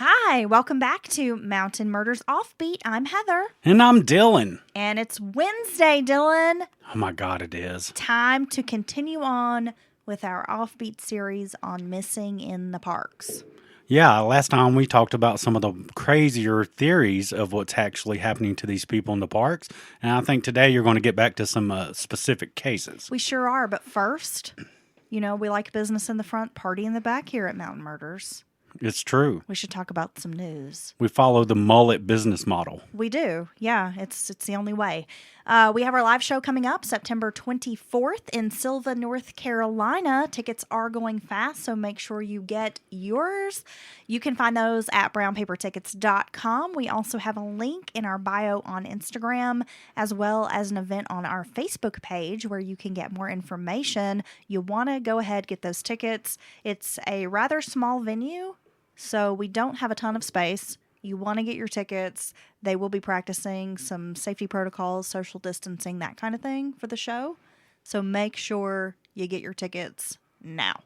Hi, welcome back to Mountain Murders Offbeat. I'm Heather. And I'm Dylan. And it's Wednesday, Dylan. Oh my God, it is. Time to continue on with our Offbeat series on missing in the parks. Yeah, last time we talked about some of the crazier theories of what's actually happening to these people in the parks. And I think today you're going to get back to some specific cases. We sure are, but first, we like business in the front, party in the back here at Mountain Murders. It's true. We should talk about some news. We follow the mullet business model. We do. Yeah, it's the only way. We have our live show coming up September 24th in Sylva, North Carolina. Tickets are going fast, so make sure you get yours. You can find those at brownpapertickets.com. We also have a link in our bio on Instagram, as well as an event on our Facebook page where you can get more information. You want to go ahead, get those tickets. It's a rather small venue, so we don't have a ton of space. You want to get your tickets. They will be practicing some safety protocols, social distancing, that kind of thing for the show. So make sure you get your tickets now.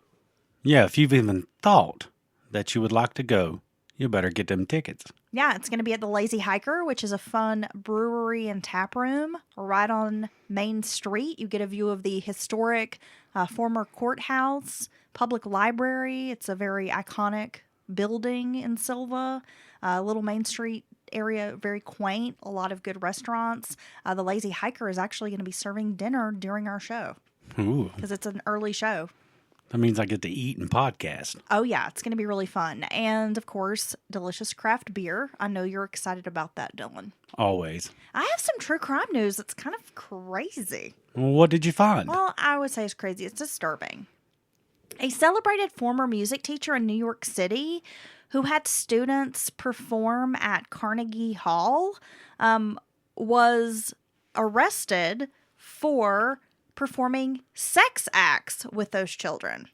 Yeah, if you've even thought that you would like to go, you better get them tickets. Yeah, it's going to be at the Lazy Hiker, which is a fun brewery and tap room right on Main Street. You get a view of the historic former courthouse, public library. It's a very iconic building in Sylva. Little Main Street area, very quaint, a lot of good restaurants. The Lazy Hiker is actually going to be serving dinner during our show. Ooh. Because it's an early show. That means I get to eat and podcast. Oh, yeah. It's going to be really fun. And, of course, delicious craft beer. I know you're excited about that, Dylan. Always. I have some true crime news that's kind of crazy. Well, what did you find? Well, I would say it's crazy. It's disturbing. A celebrated former music teacher in New York City who had students perform at Carnegie Hall was arrested for performing sex acts with those children.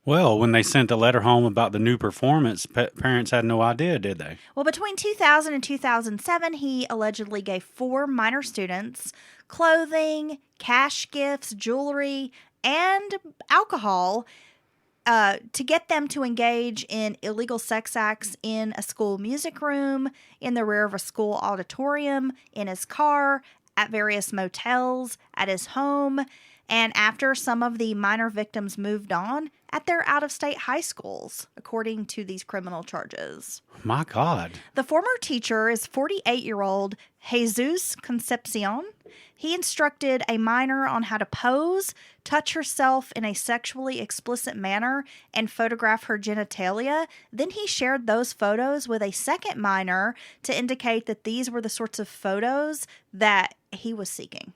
Well, when they sent a letter home about the new performance, parents had no idea, did they? Well, between 2000 and 2007, he allegedly gave 4 minor students clothing, cash gifts, jewelry, and alcohol to get them to engage in illegal sex acts in a school music room, in the rear of a school auditorium, in his car, at various motels, at his home, and after some of the minor victims moved on, at their out-of-state high schools, according to these criminal charges. My God. The former teacher is 48-year-old Jesus Concepcion. He instructed a minor on how to pose, touch herself in a sexually explicit manner, and photograph her genitalia. Then he shared those photos with a second minor to indicate that these were the sorts of photos that he was seeking.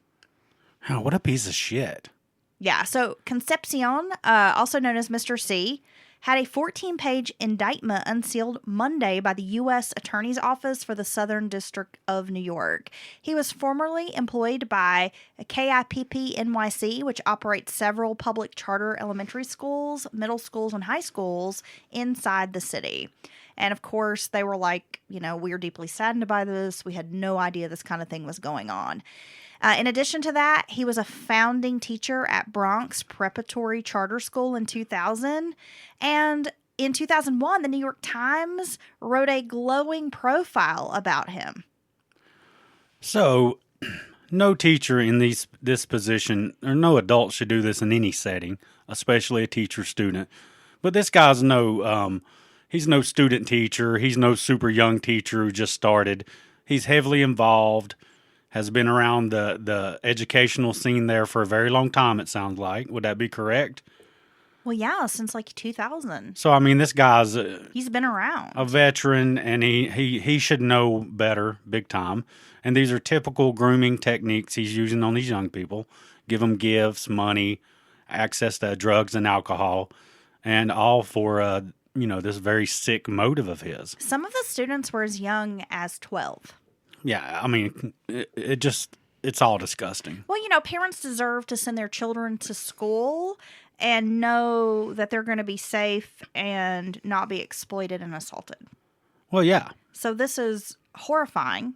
Oh, what a piece of shit. Yeah, so Concepcion, also known as Mr. C, had a 14-page indictment unsealed Monday by the U.S. Attorney's Office for the Southern District of New York. He was formerly employed by KIPP NYC, which operates several public charter elementary schools, middle schools, and high schools inside the city. And of course, they were like, we are deeply saddened by this. We had no idea this kind of thing was going on. In addition to that, he was a founding teacher at Bronx Preparatory Charter School in 2000. And in 2001, the New York Times wrote a glowing profile about him. So, no teacher in this position, or no adult should do this in any setting, especially a teacher-student. But this guy's he's no student teacher. He's no super young teacher who just started. He's heavily involved. Has been around the educational scene there for a very long time, it sounds like. Would that be correct? Well, yeah, since like 2000. So, I mean, this guy's he's been around. A veteran, and he should know better, big time. And these are typical grooming techniques he's using on these young people. Give them gifts, money, access to drugs and alcohol, and all for, this very sick motive of his. Some of the students were as young as 12. Yeah, I mean, it's all disgusting. Well, parents deserve to send their children to school and know that they're going to be safe and not be exploited and assaulted. Well, yeah. So this is horrifying.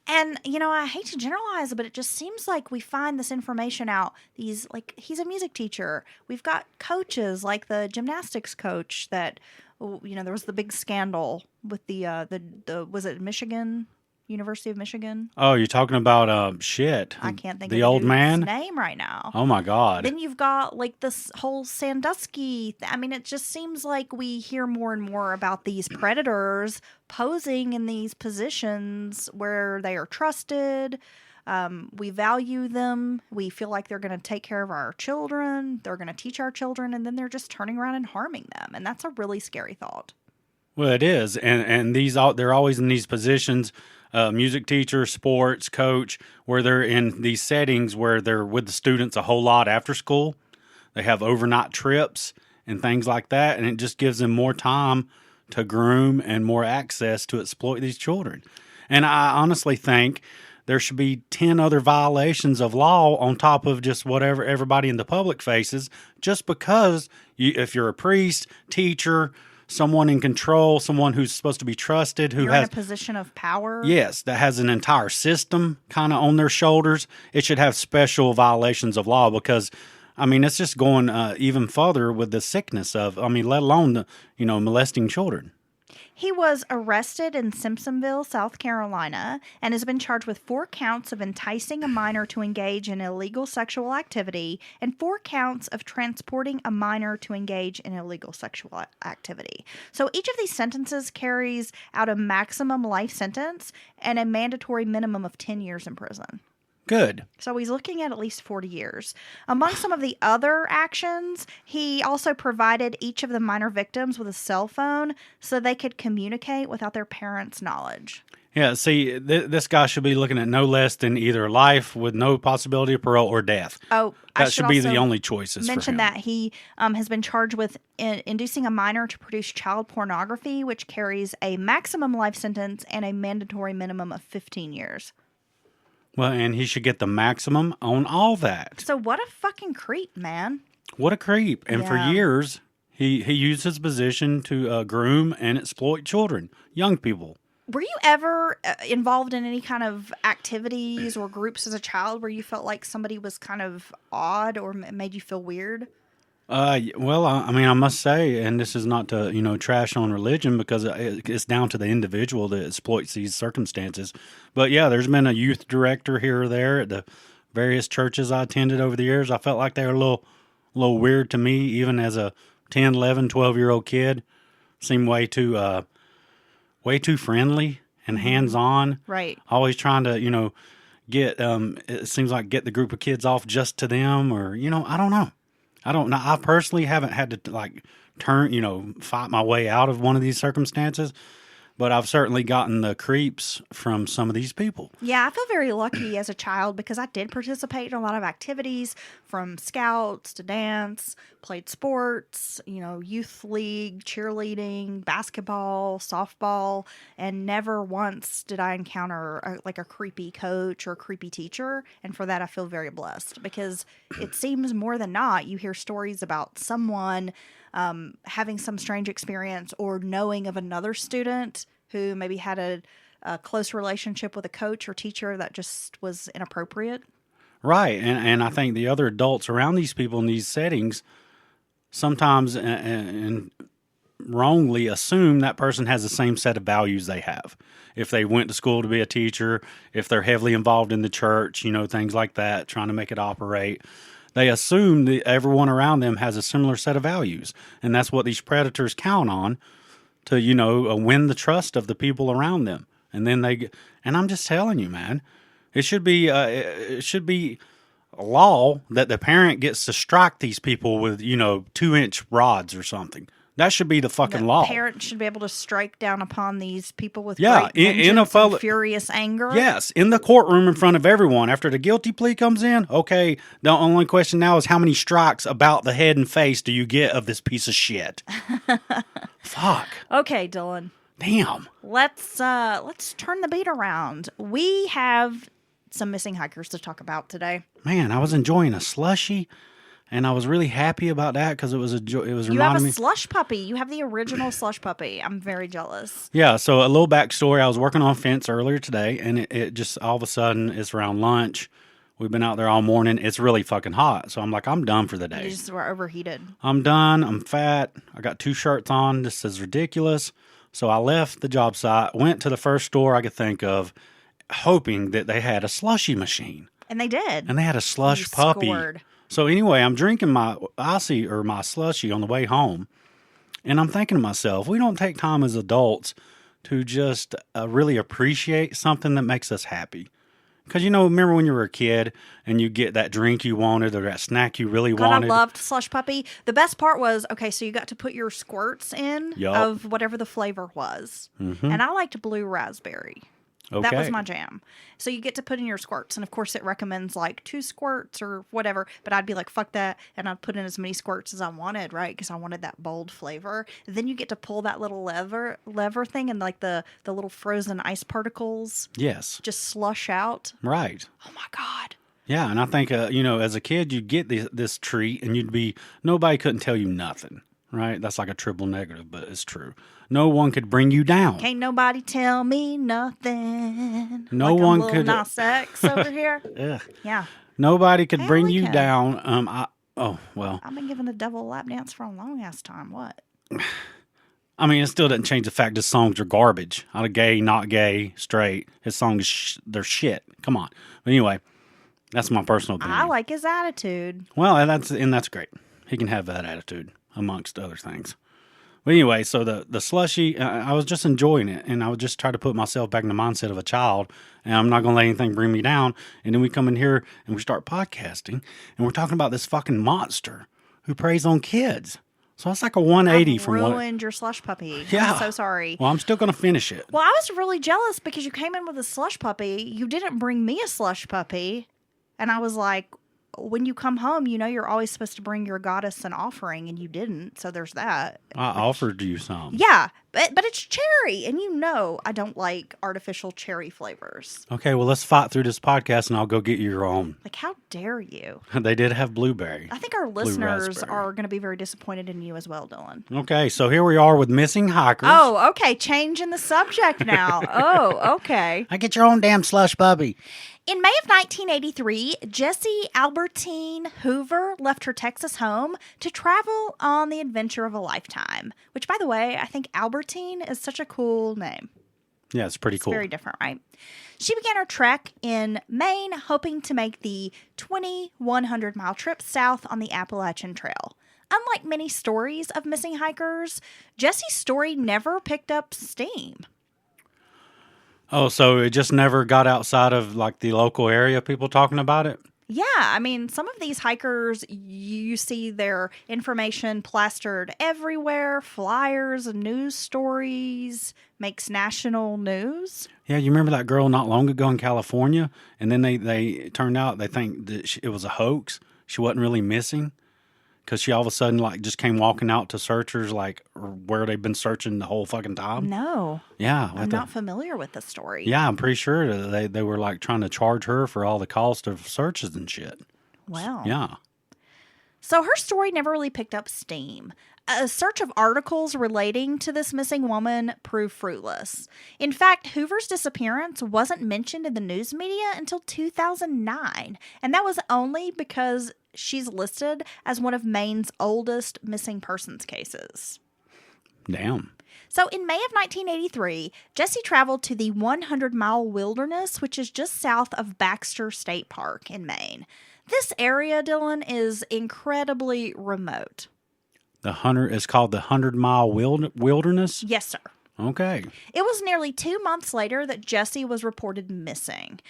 And, I hate to generalize, but it just seems like we find this information out. He's a music teacher. We've got coaches like the gymnastics coach that there was the big scandal with the was it Michigan, University of Michigan? Oh, you're talking about shit. I can't think the of old dude's man name right now. Oh my God. Then you've got like this whole Sandusky. I mean, it just seems like we hear more and more about these predators posing in these positions where they are trusted. We value them. We feel like they're going to take care of our children. They're going to teach our children, and then they're just turning around and harming them. And that's a really scary thought. Well, it is, and they're always in these positions. Music teacher, sports coach, where they're in these settings where they're with the students a whole lot after school. They have overnight trips and things like that, and it just gives them more time to groom and more access to exploit these children. And I honestly think there should be 10 other violations of law on top of just whatever everybody in the public faces, just because if you're a priest, teacher, someone in control, someone who's supposed to be trusted, who You're has in a position of power. Yes, that has an entire system kind of on their shoulders. It should have special violations of law because, I mean, it's just going even further with the sickness of, let alone molesting children. He was arrested in Simpsonville, South Carolina, and has been charged with 4 counts of enticing a minor to engage in illegal sexual activity and 4 counts of transporting a minor to engage in illegal sexual activity. So each of these sentences carries out a maximum life sentence and a mandatory minimum of 10 years in prison. Good. So he's looking at least 40 years. Among some of the other actions, he also provided each of the minor victims with a cell phone so they could communicate without their parents' knowledge. Yeah, see, this guy should be looking at no less than either life with no possibility of parole or death. Oh, that should be the only choices for him. Mention that he has been charged with inducing a minor to produce child pornography, which carries a maximum life sentence and a mandatory minimum of 15 years. Well, and he should get the maximum on all that. So what a fucking creep, man. What a creep. And for years, he used his position to groom and exploit children, young people. Were you ever involved in any kind of activities or groups as a child where you felt like somebody was kind of odd or made you feel weird? Well, I must say, and this is not to, trash on religion because it's down to the individual that exploits these circumstances. But yeah, there's been a youth director here or there at the various churches I attended over the years. I felt like they were a little weird to me, even as a 10, 11, 12-year-old kid. Seemed way too friendly and hands-on. Right. Always trying to, get, it seems like get the group of kids off just to them or, I don't know. I personally haven't had to fight my way out of one of these circumstances, but I've certainly gotten the creeps from some of these people. Yeah, I feel very lucky as a child because I did participate in a lot of activities from scouts to dance, played sports, youth league, cheerleading, basketball, softball, and never once did I encounter a creepy coach or a creepy teacher. And for that, I feel very blessed because it seems more than not, you hear stories about someone having some strange experience or knowing of another student who maybe had a close relationship with a coach or teacher that just was inappropriate. Right. And I think the other adults around these people in these settings sometimes and wrongly assume that person has the same set of values they have. If they went to school to be a teacher, if they're heavily involved in the church, things like that, trying to make it operate. They assume that everyone around them has a similar set of values. And that's what these predators count on to, win the trust of the people around them. And then and I'm just telling you, man, it should be a law that the parent gets to strike these people with, 2-inch rods or something. That should be the fucking law. Parents should be able to strike down upon these people with great vengeance and furious anger. Yes, in the courtroom in front of everyone. After the guilty plea comes in, okay, the only question now is how many strikes about the head and face do you get of this piece of shit? Fuck. Okay, Dylan. Damn. Let's turn the beat around. We have some missing hikers to talk about today. Man, I was enjoying a slushie. And I was really happy about that because it was reminding me. You have a slush puppy. You have the original slush puppy. I'm very jealous. Yeah. So a little backstory. I was working on a fence earlier today, and it just all of a sudden it's around lunch. We've been out there all morning. It's really fucking hot. So I'm like, I'm done for the day. You just were overheated. I'm done. I'm fat. I got 2 shirts on. This is ridiculous. So I left the job site, went to the first store I could think of, hoping that they had a slushy machine. And they did. And they had a slush You puppy. scored. So anyway, I'm drinking my icy or my slushy on the way home. And I'm thinking to myself, we don't take time as adults to just really appreciate something that makes us happy. Because, remember when you were a kid and you get that drink you wanted or that snack you really wanted? I loved Slush Puppy. The best part was, so you got to put your squirts in of whatever the flavor was. Mm-hmm. And I liked blue raspberry. Okay. That was my jam. So you get to put in your squirts. And, of course, it recommends, 2 squirts or whatever. But I'd be like, fuck that. And I'd put in as many squirts as I wanted, right? Because I wanted that bold flavor. Then you get to pull that little lever thing and, the little frozen ice particles. Yes. Just slush out. Right. Oh, my God. Yeah, and I think, as a kid, you'd get this treat and nobody couldn't tell you nothing. Right? That's like a triple negative, but it's true. No one could bring you down. Can't nobody tell me nothing. No like one a could. Nas X over here. Ugh. Yeah. Nobody could bring you down. I've been giving a devil a lap dance for a long ass time. What? I mean, it still doesn't change the fact his songs are garbage. Out of gay, not gay, straight. His songs, they're shit. Come on. But anyway, that's my personal opinion. I like his attitude. Well, that's great. He can have that attitude, amongst other things. But anyway, so the slushy, I was just enjoying it, and I would just try to put myself back in the mindset of a child, and I'm not going to let anything bring me down. And then we come in here and we start podcasting, and we're talking about this fucking monster who preys on kids. So it's like a 180 from what... ruined your slush puppy. Yeah. I'm so sorry. Well, I'm still going to finish it. Well, I was really jealous because you came in with a slush puppy. You didn't bring me a slush puppy, and I was like... When you come home, you're always supposed to bring your goddess an offering, and you didn't. So there's that. I offered you some. Yeah, but it's cherry, and I don't like artificial cherry flavors. Okay, well, let's fight through this podcast, and I'll go get you your own. Like, how dare you? They did have blueberry. I think our listeners are going to be very disappointed in you as well, Dylan. Okay, so here we are with missing hikers. Oh, okay, changing the subject now. Oh, okay. I get your own damn slush puppy. In May of 1983, Jessie Albertine Hoover left her Texas home to travel on the adventure of a lifetime, which, by the way, I think Albertine is such a cool name. Yeah, it's pretty cool. Very different, right? She began her trek in Maine, hoping to make the 2,100-mile trip south on the Appalachian Trail. Unlike many stories of missing hikers, Jessie's story never picked up steam. Oh, so it just never got outside of the local area, people talking about it? Yeah, I mean, some of these hikers, you see their information plastered everywhere, flyers, news stories, makes national news. Yeah, you remember that girl not long ago in California? And then they turned out they think that it was a hoax. She wasn't really missing. Because she all of a sudden just came walking out to searchers where they've been searching the whole fucking time. No. Yeah. I'm not familiar with the story. Yeah, I'm pretty sure that they were trying to charge her for all the cost of searches and shit. Wow. Yeah. So her story never really picked up steam. A search of articles relating to this missing woman proved fruitless. In fact, Hoover's disappearance wasn't mentioned in the news media until 2009, and that was only because she's listed as one of Maine's oldest missing persons cases. Damn. So in May of 1983, Jessie traveled to the 100-mile wilderness, which is just south of Baxter State Park in Maine. This area, Dylan, is incredibly remote. It's called the 100-mile wilderness? Yes, sir. Okay. It was nearly 2 months later that Jessie was reported missing.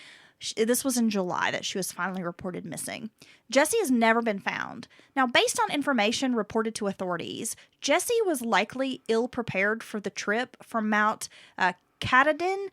This was in July that she was finally reported missing. Jessie has never been found. Now, based on information reported to authorities, Jessie was likely ill-prepared for the trip from Mount Katahdin,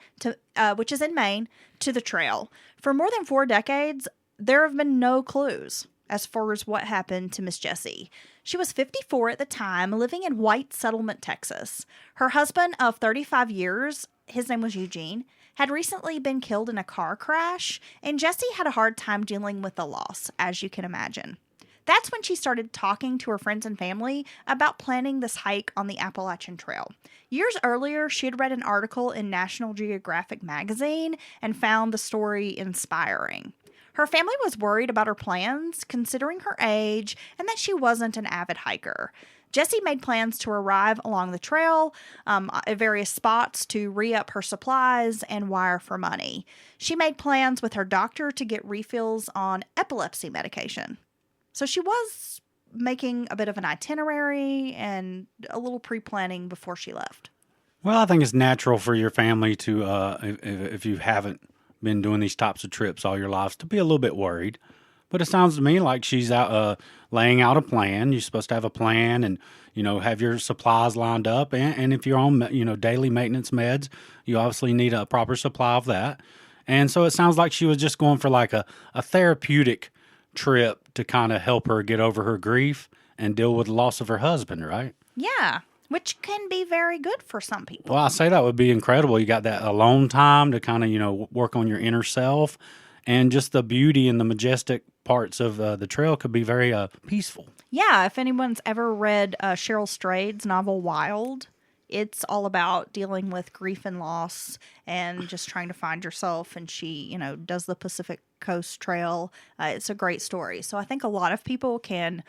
which is in Maine, to the trail. For more than 4 decades, there have been no clues as far as what happened to Miss Jessie. She was 54 at the time, living in White Settlement, Texas. Her husband of 35 years, his name was Eugene, had recently been killed in a car crash, and Jessie had a hard time dealing with the loss, as you can imagine. That's when she started talking to her friends and family about planning this hike on the Appalachian Trail. Years earlier, she had read an article in National Geographic magazine and found the story inspiring. Her family was worried about her plans, considering her age and that she wasn't an avid hiker. Jessie made plans to arrive along the trail at various spots to re-up her supplies and wire for money. She made plans with her doctor to get refills on epilepsy medication. So she was making a bit of an itinerary and a little pre-planning before she left. Well, I think it's natural for your family to, if you haven't been doing these types of trips all your lives, to be a little bit worried. But it sounds to me like she's out laying out a plan. You're supposed to have a plan and, have your supplies lined up. And if you're on, daily maintenance meds, you obviously need a proper supply of that. And so it sounds like she was just going for like a therapeutic trip to kind of help her get over her grief and deal with the loss of her husband, right? Yeah, which can be very good for some people. Well, I say that would be incredible. You got that alone time to kind of, work on your inner self. And just the beauty and the majestic parts of the trail could be very peaceful. Yeah, if anyone's ever read Cheryl Strayed's novel Wild, it's all about dealing with grief and loss and just trying to find yourself. And she, does the Pacific Coast Trail. It's a great story. So I think a lot of people can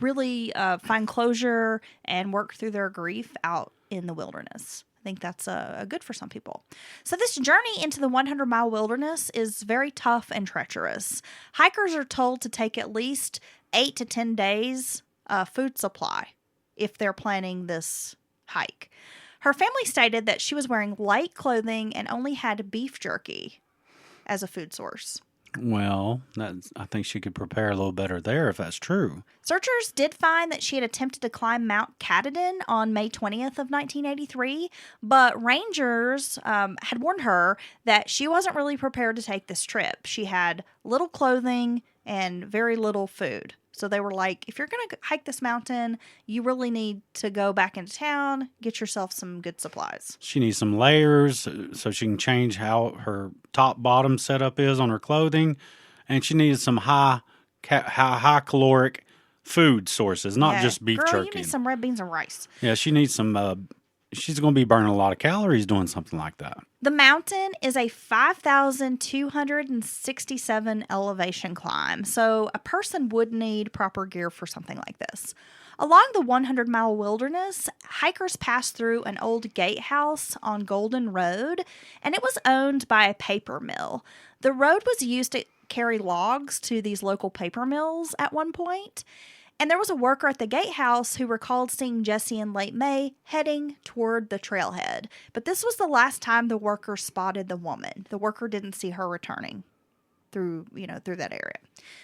really find closure and work through their grief out in the wilderness. I think that's good for some people. So this journey into the 100-mile wilderness is very tough and treacherous. Hikers are told to take at least 8 to 10 days food supply if they're planning this hike. Her family stated that she was wearing light clothing and only had beef jerky as a food source. Well, I think she could prepare a little better there if that's true. Searchers did find that she had attempted to climb Mount Katahdin on May 20th of 1983, but rangers had warned her that she wasn't really prepared to take this trip. She had little clothing and very little food. So they were like, if you're going to hike this mountain, you really need to go back into town, get yourself some good supplies. She needs some layers so she can change how her top-bottom setup is on her clothing. And she needs some high caloric food sources, not just beef jerky. You need some red beans and rice. Yeah, she needs some... she's going to be burning a lot of calories doing something like that. The mountain is a 5,267 elevation climb, so a person would need proper gear for something like this. Along the 100-mile wilderness, hikers pass through an old gatehouse on Golden Road, and it was owned by a paper mill. The road was used to carry logs to these local paper mills at one point. And there was a worker at the gatehouse who recalled seeing Jessie in late May heading toward the trailhead. But this was the last time the worker spotted the woman. The worker didn't see her returning through that area.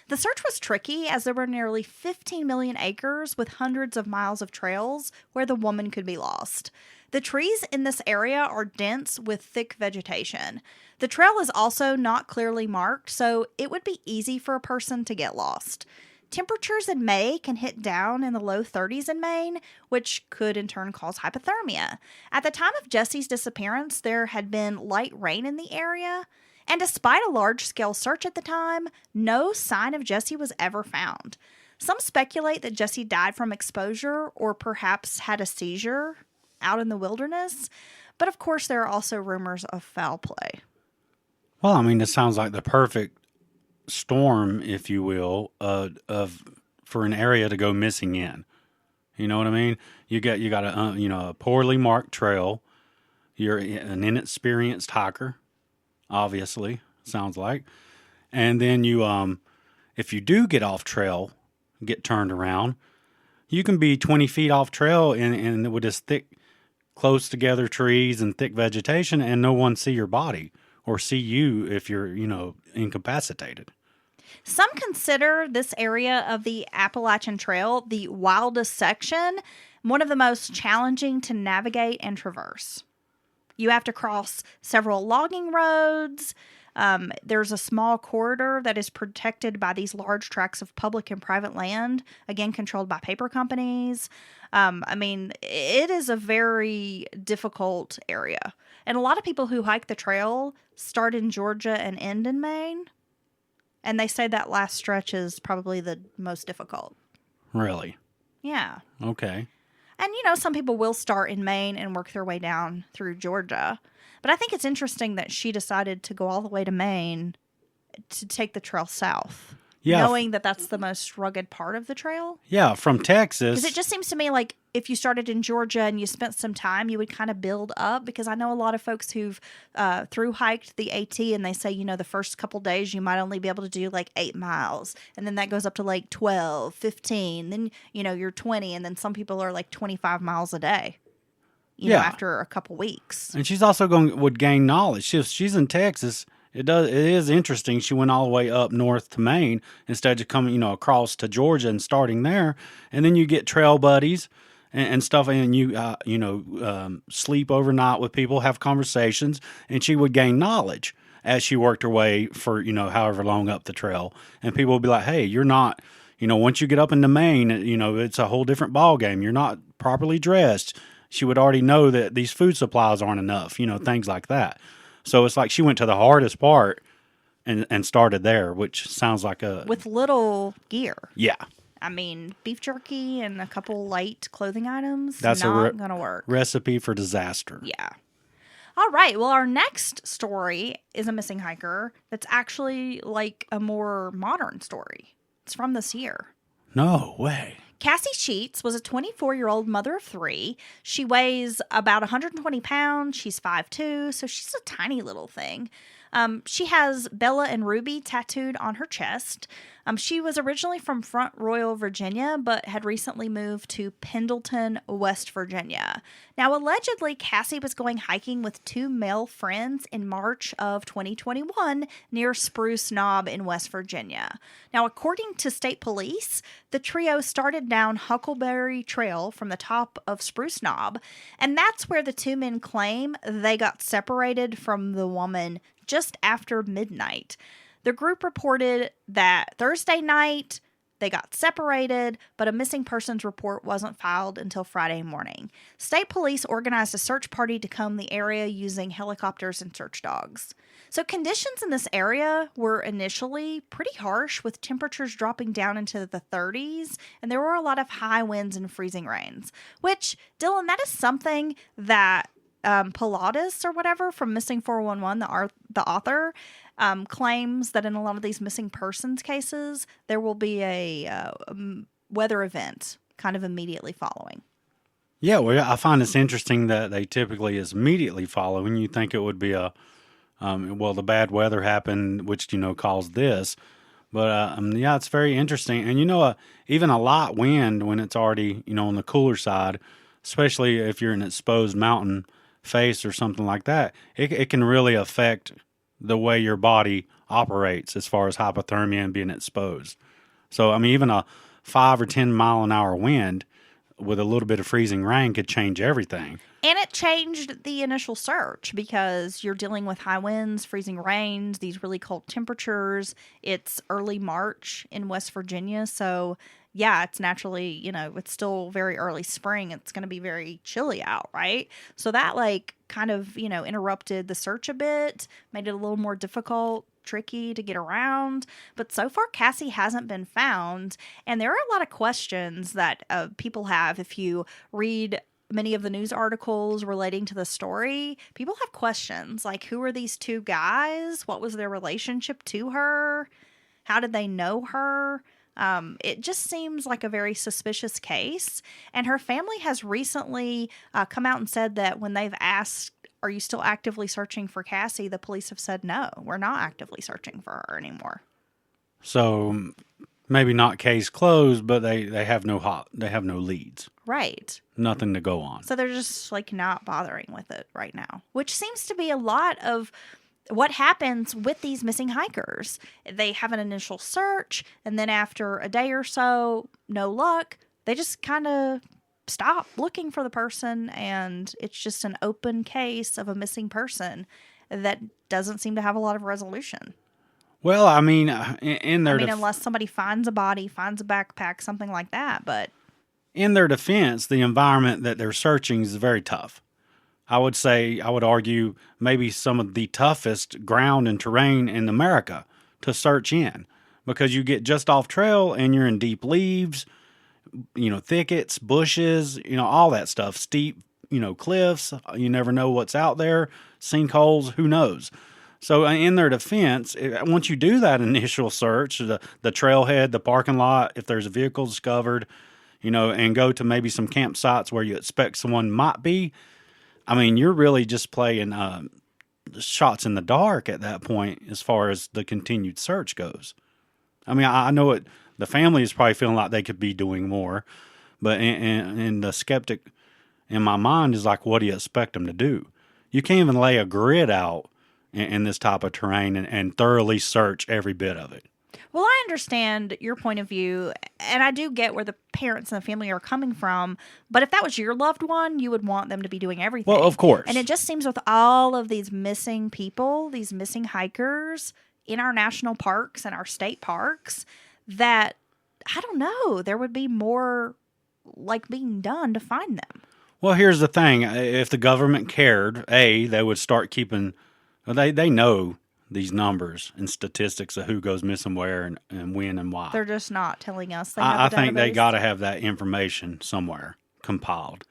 The search was tricky as there were nearly 15 million acres with hundreds of miles of trails where the woman could be lost. The trees in this area are dense with thick vegetation. The trail is also not clearly marked, so it would be easy for a person to get lost. Temperatures in May can hit down in the low 30s in Maine, which could in turn cause hypothermia. At the time of Jessie's disappearance, there had been light rain in the area, and despite a large-scale search at the time, no sign of Jessie was ever found. Some speculate that Jessie died from exposure or perhaps had a seizure out in the wilderness, but of course there are also rumors of foul play. Well, I mean, it sounds like the perfect storm, if you will, for an area to go missing in. You know what I mean? You got a poorly marked trail. You're an inexperienced hiker, obviously, sounds like. And then you, if you do get off trail, get turned around, you can be 20 feet off trail and with this thick, close together trees and thick vegetation, and no one see your body or see you if you're, incapacitated. Some consider this area of the Appalachian Trail the wildest section, one of the most challenging to navigate and traverse. You have to cross several logging roads. There's a small corridor that is protected by these large tracts of public and private land, again, controlled by paper companies. It is a very difficult area. And a lot of people who hike the trail start in Georgia and end in Maine. And they say that last stretch is probably the most difficult. Really? Yeah. Okay. And, some people will start in Maine and work their way down through Georgia. But I think it's interesting that she decided to go all the way to Maine to take the trail south. Yeah. Knowing that that's the most rugged part of the trail. Yeah, from Texas. Because it just seems to me like if you started in Georgia and you spent some time, you would kind of build up. Because I know a lot of folks who've through hiked the AT, and they say, the first couple days you might only be able to do like 8 miles. And then that goes up to like 12, 15. Then, you're 20. And then some people are like 25 miles a day, after a couple weeks. And she's also would gain knowledge. She's in Texas. It is interesting. She went all the way up north to Maine instead of coming, across to Georgia and starting there. And then you get trail buddies and stuff, and you, sleep overnight with people, have conversations, and she would gain knowledge as she worked her way for, however long up the trail. And people would be like, hey, you're not, once you get up into Maine, it's a whole different ball game. You're not properly dressed. She would already know that these food supplies aren't enough, things like that. So it's like she went to the hardest part and started there, which sounds like with little gear. Yeah. I mean, beef jerky and a couple light clothing items, that's not going to work. Recipe for disaster. Yeah. All right. Well, our next story is a missing hiker that's actually like a more modern story. It's from this year. No way. Cassie Sheetz was a 24-year-old mother of 3. She weighs about 120 pounds. She's 5'2", so she's a tiny little thing. She has Bella and Ruby tattooed on her chest. She was originally from Front Royal, Virginia, but had recently moved to Pendleton, West Virginia. Now, allegedly, Cassie was going hiking with 2 male friends in March of 2021 near Spruce Knob in West Virginia. Now, according to state police, the trio started down Huckleberry Trail from the top of Spruce Knob, and that's where the 2 men claim they got separated from the woman just after midnight. The group reported that Thursday night they got separated, but a missing persons report wasn't filed until Friday morning. State police organized a search party to comb the area using helicopters and search dogs. So conditions in this area were initially pretty harsh, with temperatures dropping down into the 30s, and there were a lot of high winds and freezing rains, which, Dylan, that is something that Pilatus or whatever from Missing 411, the author, claims that in a lot of these missing persons cases, there will be a weather event kind of immediately following. Yeah, well, I find it's interesting that they typically is immediately following. You think it would be the bad weather happened, which, caused this. But, yeah, it's very interesting. And, even a light wind when it's already, on the cooler side, especially if you're in an exposed mountain face or something like that, it can really affect the way your body operates as far as hypothermia and being exposed. So, even a 5 or 10 mile an hour wind with a little bit of freezing rain could change everything. And it changed the initial search because you're dealing with high winds, freezing rains, these really cold temperatures. It's early March in West Virginia, so yeah, it's naturally, it's still very early spring. It's going to be very chilly out, right? So that kind of, interrupted the search a bit, made it a little more difficult, tricky to get around. But so far, Cassie hasn't been found. And there are a lot of questions that people have. If you read many of the news articles relating to the story, people have questions like, who are these 2 guys? What was their relationship to her? How did they know her? It just seems like a very suspicious case. And her family has recently come out and said that when they've asked, are you still actively searching for Cassie? The police have said, no, we're not actively searching for her anymore. So maybe not case closed, but they have no leads. Right. Nothing to go on. So they're just not bothering with it right now, which seems to be a lot of what happens with these missing hikers. They have an initial search, and then after a day or so, no luck, they just kind of stop looking for the person, and it's just an open case of a missing person that doesn't seem to have a lot of resolution. Well, unless somebody finds a body, finds a backpack, something like that, but in their defense, the environment that they're searching is very tough. I would argue maybe some of the toughest ground and terrain in America to search in, because you get just off trail and you're in deep leaves, thickets, bushes, all that stuff, steep, cliffs. You never know what's out there, sinkholes, who knows? So in their defense, once you do that initial search, the trailhead, the parking lot, if there's a vehicle discovered, and go to maybe some campsites where you expect someone might be, I mean, you're really just playing shots in the dark at that point as far as the continued search goes. I mean, I know the family is probably feeling like they could be doing more, but and the skeptic in my mind is like, what do you expect them to do? You can't even lay a grid out in this type of terrain and thoroughly search every bit of it. Well, I understand your point of view, and I do get where the parents and the family are coming from, but if that was your loved one, you would want them to be doing everything. Well, of course. And it just seems with all of these missing people, these missing hikers in our national parks and our state parks, that, I don't know, there would be more like being done to find them. Well, here's the thing. If the government cared, they would start keeping... They know these numbers and statistics of who goes missing where and when and why. They're just not telling us. I think they got to have that information somewhere compiled.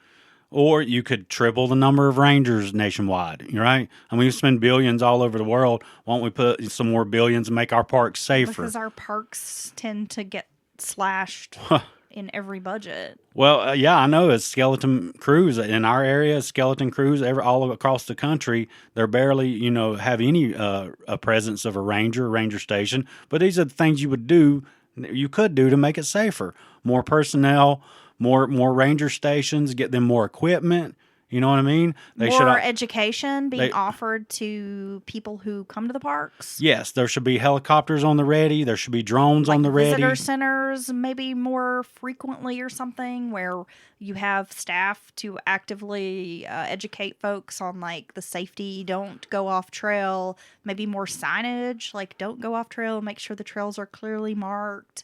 Or you could triple the number of rangers nationwide, right? I mean, we spend billions all over the world. Why don't we put some more billions and make our parks safer? Because our parks tend to get slashed in every budget. Well, yeah, I know. As skeleton crews in our area, skeleton crews all across the country, they're barely, have any a presence of a ranger station. But these are the things you could do to make it safer. More personnel, more ranger stations, get them more equipment. You know what I mean? More education being offered to people who come to the parks. Yes, there should be helicopters on the ready. There should be drones on the ready. Visitor centers maybe more frequently or something where you have staff to actively educate folks on the safety, don't go off trail, maybe more signage, don't go off trail, make sure the trails are clearly marked.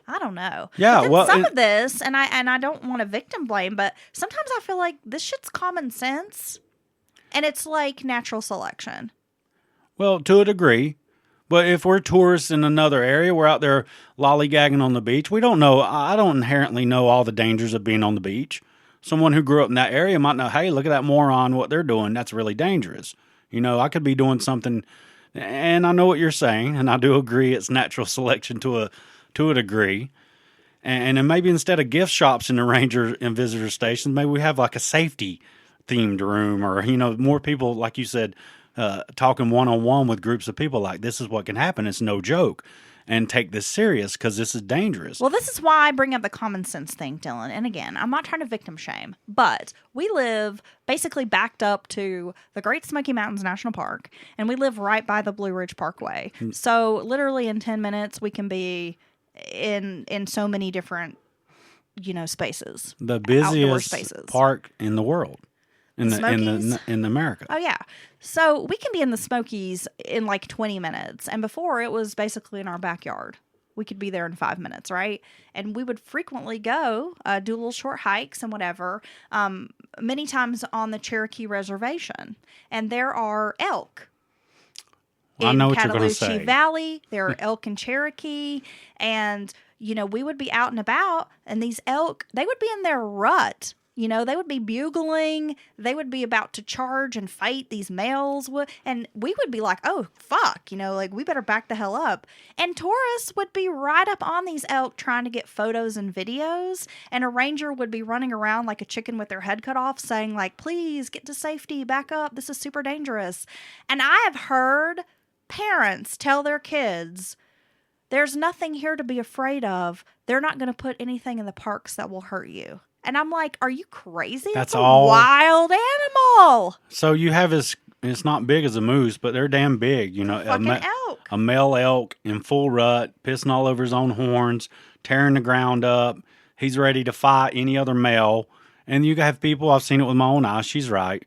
I don't know. Yeah, some of this, and I don't want to victim blame, but sometimes I feel like this shit's common sense, and it's like natural selection. Well, to a degree, but if we're tourists in another area, we're out there lollygagging on the beach. We don't know. I don't inherently know all the dangers of being on the beach. Someone who grew up in that area might know, hey, look at that moron, what they're doing. That's really dangerous. I could be doing something, and I know what you're saying, and I do agree it's natural selection to a degree. And then maybe instead of gift shops in the ranger and visitor stations, maybe we have a safety themed room or, more people, like you said, talking one-on-one with groups of people this is what can happen. It's no joke. And take this serious because this is dangerous. Well, this is why I bring up the common sense thing, Dylan. And again, I'm not trying to victim shame, but we live basically backed up to the Great Smoky Mountains National Park, and we live right by the Blue Ridge Parkway. So literally in 10 minutes, we can be in so many different, spaces. The busiest park in the world. In America. Oh, yeah. So we can be in the Smokies in 20 minutes. And before, it was basically in our backyard. We could be there in 5 minutes, right? And we would frequently go do little short hikes and whatever, many times on the Cherokee Reservation. And there are elk. I know what you're going to say. Cataloochee Valley, there are elk in Cherokee, and, we would be out and about, and these elk, they would be in their rut. They would be bugling, they would be about to charge and fight, these males would, and we would be like, oh, fuck, we better back the hell up. And tourists would be right up on these elk trying to get photos and videos, and a ranger would be running around like a chicken with their head cut off saying please get to safety, back up, this is super dangerous. And I have heard parents tell their kids, there's nothing here to be afraid of. They're not going to put anything in the parks that will hurt you. And I'm like, are you crazy? That's a all. Wild animal. So you have it's not big as a moose, but they're damn big. Elk. A male elk in full rut, pissing all over his own horns, tearing the ground up. He's ready to fight any other male. And you have people, I've seen it with my own eyes, she's right,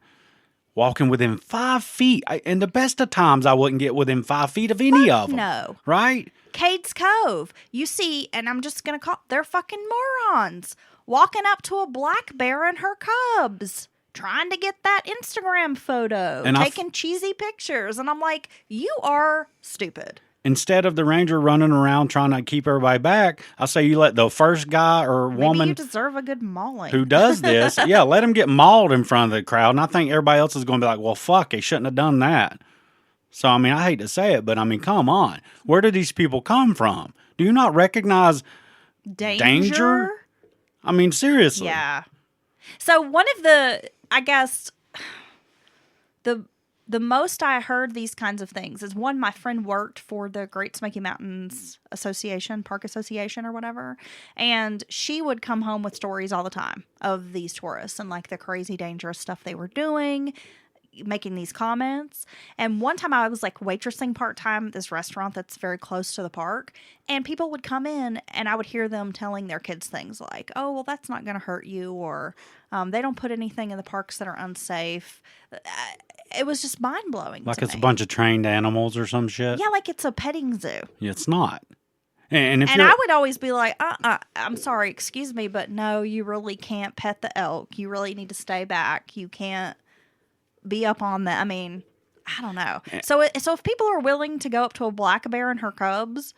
walking within 5 feet. In the best of times, I wouldn't get within 5 feet of any of them. No. Right? Cades Cove. You see, and I'm just going to call, they're fucking morons. Walking up to a black bear and her cubs, trying to get that Instagram photo, and taking cheesy pictures. And I'm like, you are stupid. Instead of the ranger running around trying to keep everybody back, I say you let the first guy or woman... Maybe you deserve a good mauling. ...who does this, let him get mauled in front of the crowd. And I think everybody else is going to be like, well, fuck, he shouldn't have done that. So, I mean, I hate to say it, but I mean, come on. Where do these people come from? Do you not recognize danger? I mean, seriously. Yeah. So one of the, I guess, the most I heard these kinds of things is one, my friend worked for the Great Smoky Mountains Association, Park Association or whatever. And she would come home with stories all the time of these tourists and like the crazy dangerous stuff they were doing, making these comments. And one time I was like waitressing part-time at this restaurant that's very close to the park, and people would come in and I would hear them telling their kids things like, oh, well, that's not going to hurt you, or they don't put anything in the parks that are unsafe. It was just mind-blowing Like to it's me. a bunch of trained animals or some shit? Yeah, like it's a petting zoo. Yeah, it's not. And if And you're... I would always be like, I'm sorry, excuse me, but no, you really can't pet the elk. You really need to stay back. You can't be up on that. I mean, I don't know. So if people are willing to go up to a black bear and her cubs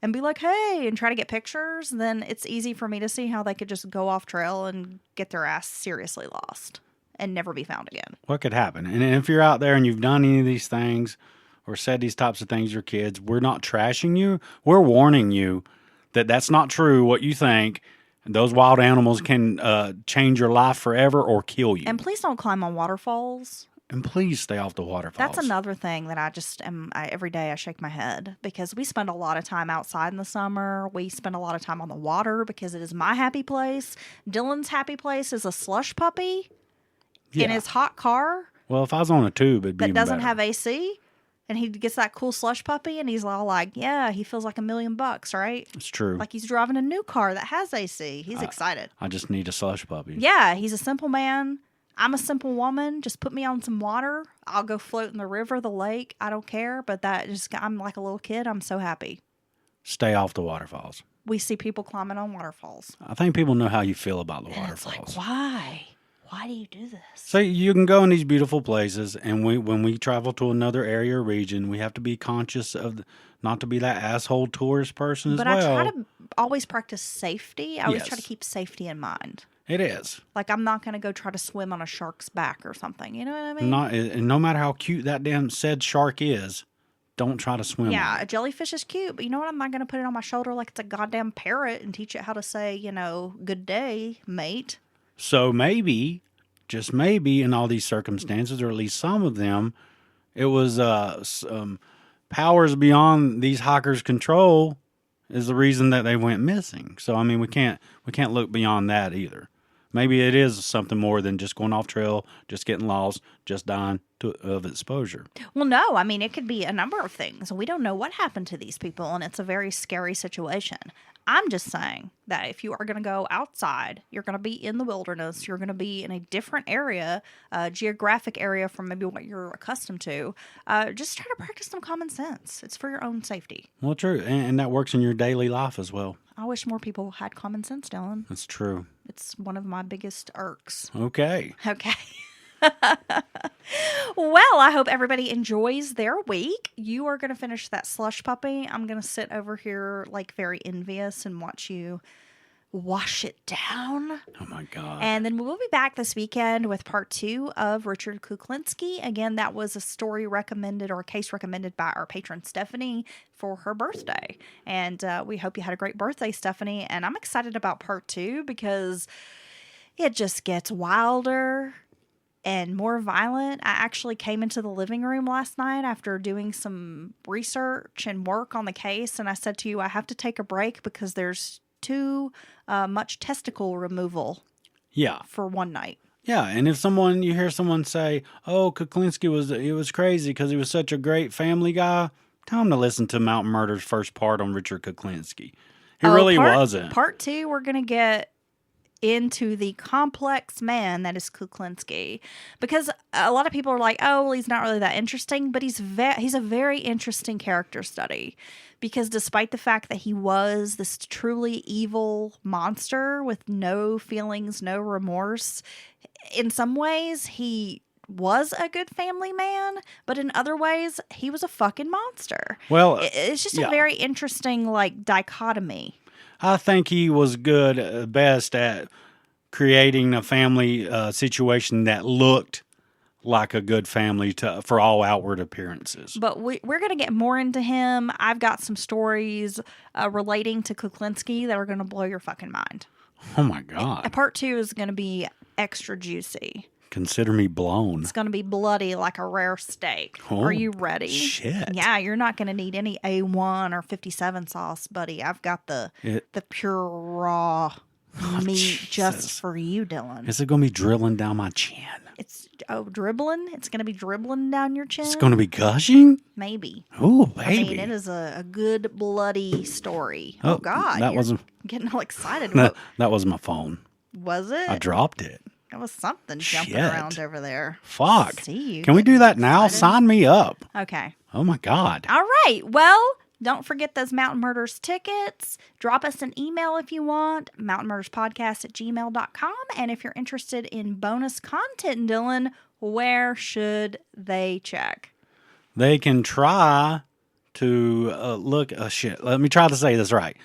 and be like, hey, and try to get pictures, then it's easy for me to see how they could just go off trail and get their ass seriously lost and never be found again. What could happen? And if you're out there and you've done any of these things or said these types of things to your kids, we're not trashing you. We're warning you that that's not true, what you think. Those wild animals can change your life forever or kill you. And please don't climb on waterfalls. And please stay off the waterfalls. That's another thing that I just am, every day I shake my head, because we spend a lot of time outside in the summer. We spend a lot of time on the water because it is my happy place. Dylan's happy place is a slush puppy in his hot car. Well, if I was on a tube, it'd be that even doesn't better. have AC, and he gets that cool slush puppy, and he's all like, yeah, he feels like $1 million, right? It's true. Like he's driving a new car that has AC. He's excited. I just need a slush puppy. Yeah, he's a simple man. I'm a simple woman. Just put me on some water. I'll go float in the river, the lake. I don't care. But I'm like a little kid. I'm so happy. Stay off the waterfalls. We see people climbing on waterfalls. I think people know how you feel about the And waterfalls. it's like, why? Why do you do this? So you can go in these beautiful places, and when we travel to another area or region, we have to be conscious of not to be that asshole tourist person But as well. I try to always practice safety. I always try to Yes. keep safety in mind. It is. Like, I'm not going to go try to swim on a shark's back or something. You know what I mean? And no matter how cute that damn said shark is, don't try to swim. Yeah, on a it. jellyfish is cute, but you know what? I'm not going to put it on my shoulder like it's a goddamn parrot and teach it how to say, good day, mate. So maybe, just maybe, in all these circumstances, or at least some of them, it was powers beyond these hikers' control is the reason that they went missing. So I mean, we can't look beyond that either. Maybe it is something more than just going off trail, just getting lost, just dying of exposure. Well, no, I mean, it could be a number of things. We don't know what happened to these people, and it's a very scary situation. I'm just saying that if you are going to go outside, you're going to be in the wilderness, you're going to be in a different area, geographic area from maybe what you're accustomed to, just try to practice some common sense. It's for your own safety. Well, true. And that works in your daily life as well. I wish more people had common sense, Dylan. That's true. It's one of my biggest irks. Okay. Okay. Well, I hope everybody enjoys their week. You are going to finish that slush puppy. I'm going to sit over here like very envious and watch you wash it down. Oh my God. And then we'll be back this weekend with part 2 of Richard Kuklinski. Again, that was a story recommended or a case recommended by our patron Stephanie for her birthday. And we hope you had a great birthday, Stephanie. And I'm excited about part 2 because it just gets wilder and more violent. I actually came into the living room last night after doing some research and work on the case, and I said to you, I have to take a break because there's too much testicle removal for one night. Yeah, and if you hear someone say, "Oh, Kuklinski was crazy because he was such a great family guy," tell him to listen to Mountain Murder's first part on Richard Kuklinski. He really wasn't. Part 2, we're gonna get into the complex man that is Kuklinski, because a lot of people are like, oh, well, he's not really that interesting, but he's a very interesting character study, because despite the fact that he was this truly evil monster with no feelings, no remorse, in some ways he was a good family man, but in other ways he was a fucking monster. Well, it's just a very interesting dichotomy. I think he was good best at creating a family situation that looked like a good family for all outward appearances. But we're going to get more into him. I've got some stories relating to Kuklinski that are going to blow your fucking mind. Oh, my God. Part 2 is going to be extra juicy. Consider me blown. It's going to be bloody like a rare steak. Oh, are you ready? Shit. Yeah, you're not going to need any A1 or 57 sauce, buddy. I've got the pure raw meat Jesus. just for you, Dylan. Is it going to be drilling down my chin? It's dribbling. It's going to be dribbling down your chin. It's going to be gushing? Maybe. Oh, baby. I mean, it is a good bloody story. Oh God, that wasn't getting all excited. that was my phone. Was it? I dropped it. It was something jumping Shit. around over there. Fuck. See you. Can we do that now? Excited? Sign me up. Okay. Oh my God. All right. Well, don't forget those Mountain Murders tickets. Drop us an email if you want, mountainmurderspodcast@gmail.com. And if you're interested in bonus content, Dylan, where should they check? They can try to look. Shit. Let me try to say this right.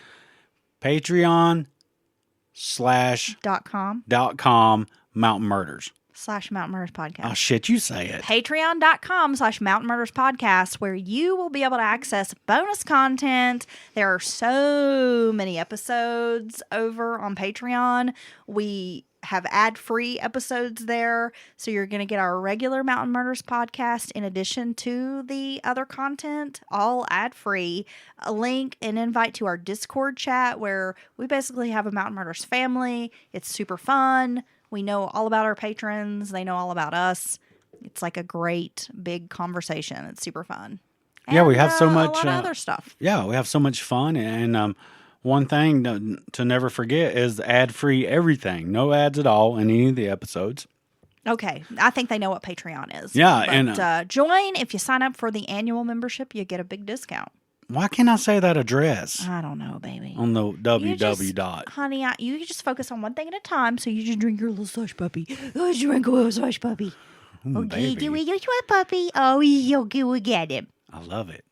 Patreon.com/.com Mountain Murders. /Mountain Murders Podcast. Oh, shit, you say it. Patreon.com/Mountain Murders Podcast, where you will be able to access bonus content. There are so many episodes over on Patreon. We have ad-free episodes there, so you're going to get our regular Mountain Murders Podcast in addition to the other content, all ad-free. A link and invite to our Discord chat, where we basically have a Mountain Murders family. It's super fun. We know all about our patrons. They know all about us. It's like a great big conversation. It's super fun. Yeah, we have so much a lot of other stuff. Yeah, we have so much fun. And one thing to never forget is ad-free everything. No ads at all in any of the episodes. Okay, I think they know what Patreon is. Yeah, but, and join. If you sign up for the annual membership, you get a big discount. Why can't I say that address I don't know, baby. on the www dot? Honey, you just focus on one thing at a time, so you just drink your little slush puppy. Oh, drink a little slush puppy. Ooh, Okay, baby. do we get a puppy? Oh, you go get him. I love it.